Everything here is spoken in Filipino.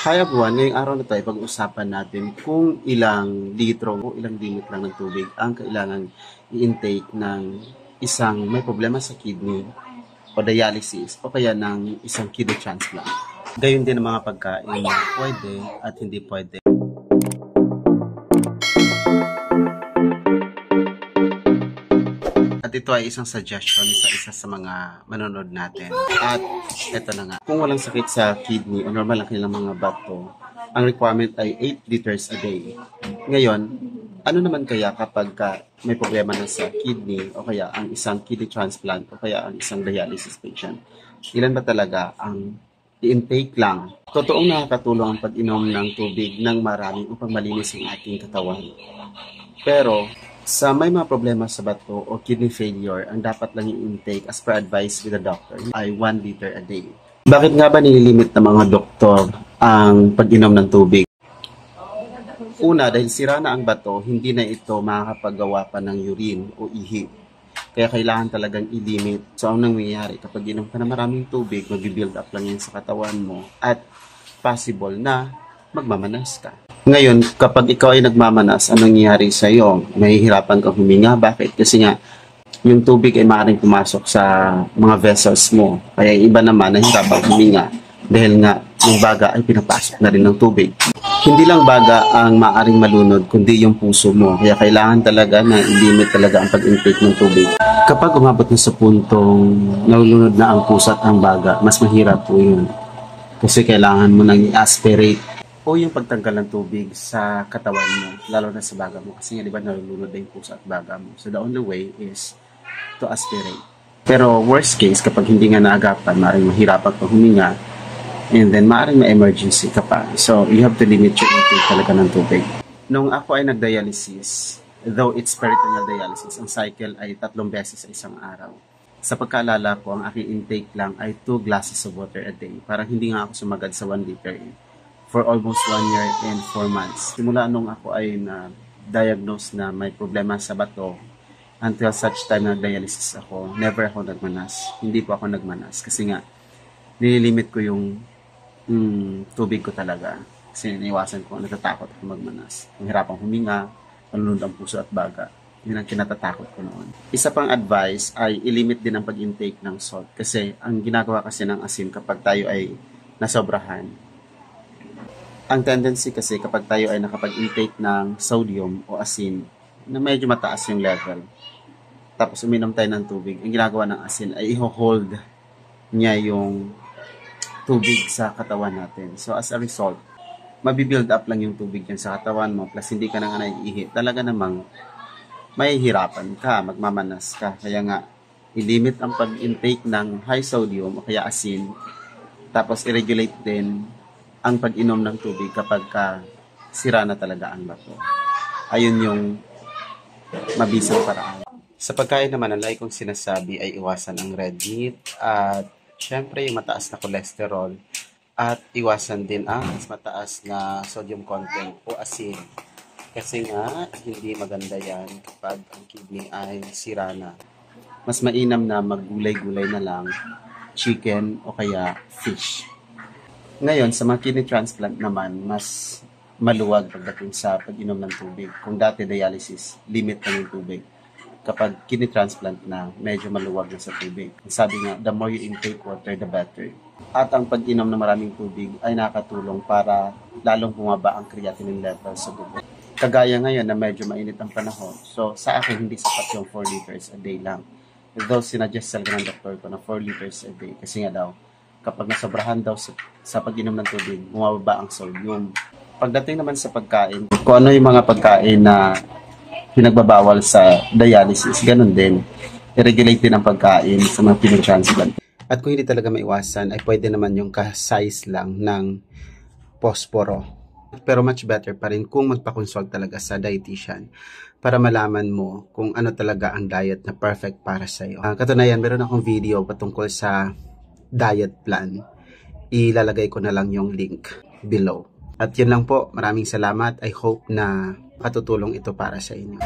Hi everyone, ngayong araw na tayo pag-usapan natin kung ilang litro o ilang limit lang ng tubig ang kailangan i-intake ng isang may problema sa kidney o dialysis o kaya ng isang kidney transplant. Gayon din ang mga pagkain na pwede at hindi pwede. At ito ay isang suggestion sa isa sa mga manonood natin. At ito na nga, kung walang sakit sa kidney o normal ang kanilang mga bato, ang requirement ay 8 liters a day. Ngayon, ano naman kaya kapag may problema na sa kidney o kaya ang isang kidney transplant o kaya ang isang dialysis patient? Ilan ba talaga ang i-intake lang? Totoong nakakatulong ang pag-inom ng tubig ng marami upang malinis ang ating katawan. Pero, sa may mga problema sa bato o kidney failure, ang dapat lang i-intake as per advice with the doctor ay 1 liter a day. Bakit nga ba nililimit ng mga doktor ang pag-inom ng tubig? Una, dahil sira na ang bato, hindi na ito makakapagawa pa ng urine o ihi. Kaya kailangan talagang i-limit. So, ang nangyayari, kapag inom ka na maraming tubig, mag-build up lang yan sa katawan mo at possible na magmamanas ka. Ngayon, kapag ikaw ay nagmamanas, anong nangyayari sa iyo? Mahihirapan kang huminga. Bakit? Kasi nga, yung tubig ay maaaring pumasok sa mga vessels mo. Kaya iba naman, nahihirapan huminga dahil nga yung baga ay pinapasok na rin ng tubig. Hindi lang baga ang maaaring malunod, kundi yung puso mo. Kaya kailangan talaga na i-limit talaga ang pag-intake ng tubig. Kapag umabot na sa puntong nalulunod na ang puso at ang baga, mas mahirap po yun. Kasi kailangan mo nang i-aspirate o yung pagtanggal ng tubig sa katawan mo, lalo na sa baga mo. Kasi nga, di ba, nalulunod na yung puso at baga mo. So, the only way is to aspirate. Pero, worst case, kapag hindi nga naagapan, maaaring mahirapan ka huminga, and then maaaring ma-emergency ka pa. So, you have to limit your intake talaga ng tubig. Nung ako ay nag-dialysis, though it's peritoneal dialysis, ang cycle ay 3 beses sa isang araw. Sa pagkaalala ko, ang aking intake lang ay 2 glasses of water a day. Parang hindi nga ako sumagad sa 1 liter for almost 1 year and 4 months. Simula nung ako ay na-diagnose na may problema sa bato, until such time na dialysis ako, never ako nagmanas. Hindi po ako nagmanas. Kasi nga, nililimit ko yung tubig ko talaga. Kasi iniwasan ko, natatakot ako magmanas. Ang hirapang huminga, malunod ang puso at baga. Yun ang kinatatakot ko noon. Isa pang advice ay ilimit din ang pag-intake ng salt. Kasi ang ginagawa kasi ng asin kapag tayo ay nasobrahan, ang tendency kasi kapag tayo ay nakapag-intake ng sodium o asin na medyo mataas yung level, tapos uminom tayo ng tubig, ang ginagawa ng asin ay i-hold niya yung tubig sa katawan natin. So as a result, mabibuild up lang yung tubig yan sa katawan mo, plus hindi ka na nga naiihi. Talaga namang mahihirapan ka, magmamanas ka. Kaya nga, i-limit ang pag-intake ng high sodium o kaya asin, tapos i-regulate din ang pag-inom ng tubig kapag sira na talaga ang bato. Ayun yung mabisang paraan. Sa pagkain naman, ang lagi kong sinasabi ay iwasan ang red meat at syempre yung mataas na cholesterol at iwasan din ang mas mataas na sodium content o asin. Kasi nga, hindi maganda yan kapag ang kidney ay sira na. Mas mainam na maggulay-gulay na lang, chicken o kaya fish. Ngayon, sa mga kidney transplant naman, mas maluwag pagdating sa pag-inom ng tubig. Kung dati dialysis, limit lang yung tubig. Kapag kidney transplant na, medyo maluwag na sa tubig. Sabi nga, the more you intake water, the better. At ang pag-inom ng maraming tubig ay nakatulong para lalong bumaba ang creatinine level sa dugo. Kagaya ngayon na medyo mainit ang panahon. So, sa akin, hindi sapat yung 4 liters a day lang. Though, sinadjust talaga ng doktor ko na 4 liters a day. Kasi nga daw, kapag nasobrahan daw sa pag-inom ng tubig, bumababa ang sodium. Pagdating naman sa pagkain, kung ano yung mga pagkain na pinagbabawal sa dialysis, ganun din. I-regulate din ang pagkain sa mga kidney transplant. At kung hindi talaga maiwasan, ay pwede naman yung ka-size lang ng posporo. Pero much better pa rin kung magpa-consult talaga sa dietitian para malaman mo kung ano talaga ang diet na perfect para sa'yo. Katunayan, meron akong video patungkol sa diet plan. Ilalagay ko na lang yung link below. At yun lang po. Maraming salamat. I hope na katutulong ito para sa inyo.